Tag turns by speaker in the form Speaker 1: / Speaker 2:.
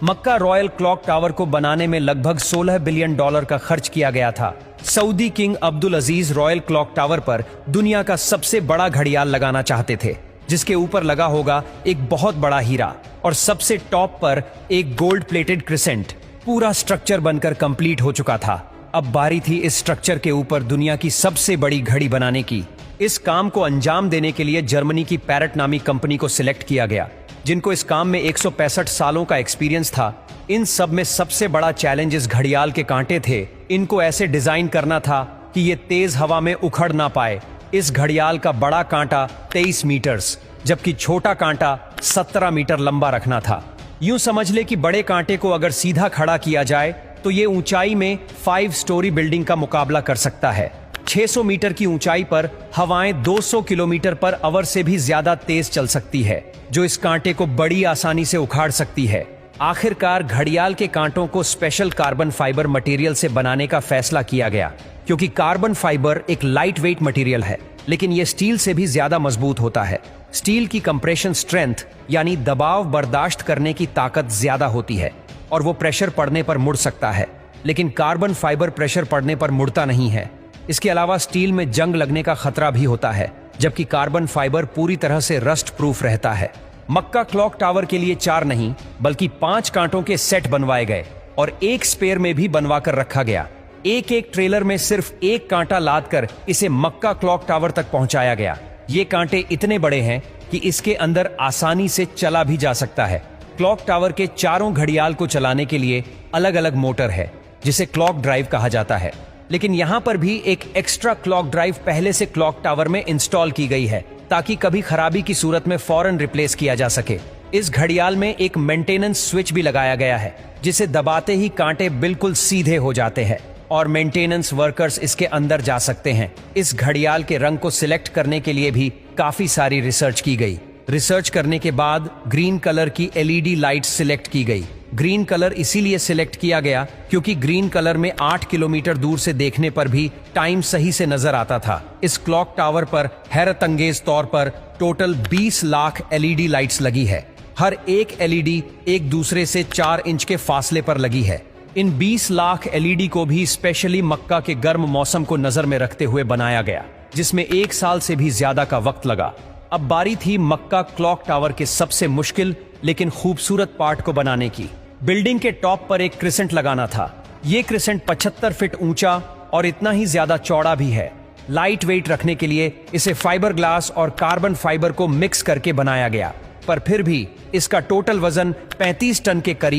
Speaker 1: मक्का royal clock tower को बनाने में लगभग $16 बिलियन का खर्च किया गया था। सऊदी किंग अब्दुल अजीज रॉयल क्लॉक टावर पर दुनिया का सबसे बड़ा घड़ियाल लगाना चाहते थे, जिसके ऊपर लगा होगा एक बहुत बड़ा हीरा और सबसे टॉप पर एक गोल्ड प्लेटेड क्रिसेंट। पूरा स्ट्रक्चर बनकर कंप्लीट हो चुका था। अब बारी थी इस स्ट्रक्चर के ऊपर दुनिया की सबसे बड़ी घड़ी बनाने की। इस काम को अंजाम देने के लिए जर्मनी की पैरेट नामी कंपनी को सिलेक्ट किया गया, जिनको इस काम में 165 सालों का एक्सपीरियंस था। इन सब में सबसे बड़ा चैलेंज इस घड़ियाल के कांटे थे। इनको ऐसे डिजाइन करना था कि ये तेज हवा में उखड़ ना पाए। इस घड़ियाल का बड़ा कांटा 23 मीटर्स जबकि छोटा कांटा 17 मीटर लंबा रखना था। यूं समझ ले कि बड़े कांटे को अगर सीधा खड़ा किया जाए तो ये ऊंचाई में 5 स्टोरी बिल्डिंग का मुकाबला कर सकता है। 600 मीटर की ऊंचाई पर हवाएं 200 किलोमीटर पर आवर से भी ज्यादा तेज चल सकती है, जो इस कांटे को बड़ी आसानी से उखाड़ सकती है। आखिरकार घड़ियाल के कांटों को स्पेशल कार्बन फाइबर मटेरियल से बनाने का फैसला किया गया, क्योंकि कार्बन फाइबर एक लाइट वेट मटेरियल है, लेकिन यह स्टील से भी ज्यादा मजबूत होता है। स्टील की कंप्रेशन स्ट्रेंथ यानी दबाव बर्दाश्त करने की ताकत ज्यादा होती है और वो प्रेशर पड़ने पर मुड़ सकता है, लेकिन कार्बन फाइबर प्रेशर पड़ने पर मुड़ता नहीं है। इसके अलावा स्टील में जंग लगने का खतरा भी होता है, जबकि कार्बन फाइबर पूरी तरह से रस्ट प्रूफ रहता है। मक्का क्लॉक टावर के लिए 4 नहीं बल्कि 5 कांटों के सेट बनवाए गए और एक स्पेयर में भी बनवा कर रखा गया। एक ट्रेलर में सिर्फ एक कांटा लाद कर इसे मक्का क्लॉक टावर तक पहुंचाया गया। ये कांटे इतने बड़े हैं कि इसके अंदर आसानी से चला भी जा सकता है। क्लॉक टावर के चारों घड़ियाल को चलाने के लिए अलग अलग मोटर है, जिसे क्लॉक ड्राइव कहा जाता है, लेकिन यहां पर भी एक एक्स्ट्रा क्लॉक ड्राइव पहले से क्लॉक टावर में इंस्टॉल की गई है, ताकि कभी खराबी की सूरत में फौरन रिप्लेस किया जा सके। इस घड़ियाल में एक मेंटेनेंस स्विच भी लगाया गया है, जिसे दबाते ही कांटे बिल्कुल सीधे हो जाते हैं और मेंटेनेंस वर्कर्स इसके अंदर जा सकते हैं। इस घड़ियाल के रंग को सिलेक्ट करने के लिए भी काफी सारी रिसर्च की गई। रिसर्च करने के बाद ग्रीन कलर की LED लाइट सिलेक्ट की गई। ग्रीन कलर इसीलिए सिलेक्ट किया गया क्योंकि ग्रीन कलर में 8 किलोमीटर दूर से देखने पर भी टाइम सही से नजर आता था। इस क्लॉक टावर पर हैरतअंगेज तौर पर टोटल 20 लाख LED लाइट्स लगी है। हर एक LED एक दूसरे से 4 इंच के फासले पर लगी है। इन 20 लाख LED को भी स्पेशली मक्का के गर्म मौसम को नजर में रखते हुए बनाया गया, जिसमें 1 साल से भी ज्यादा का वक्त लगा। अब बारी थी मक्का क्लॉक टावर के सबसे मुश्किल लेकिन खूबसूरत पार्ट को बनाने की। बिल्डिंग के टॉप पर एक क्रिसेंट लगाना था। ये क्रिसेंट 75 फीट ऊंचा और इतना ही ज्यादा चौड़ा भी है। लाइट वेट रखने के लिए इसे फाइबर ग्लास और कार्बन फाइबर को मिक्स करके बनाया गया, पर फिर भी इसका टोटल वजन 35 टन के करीब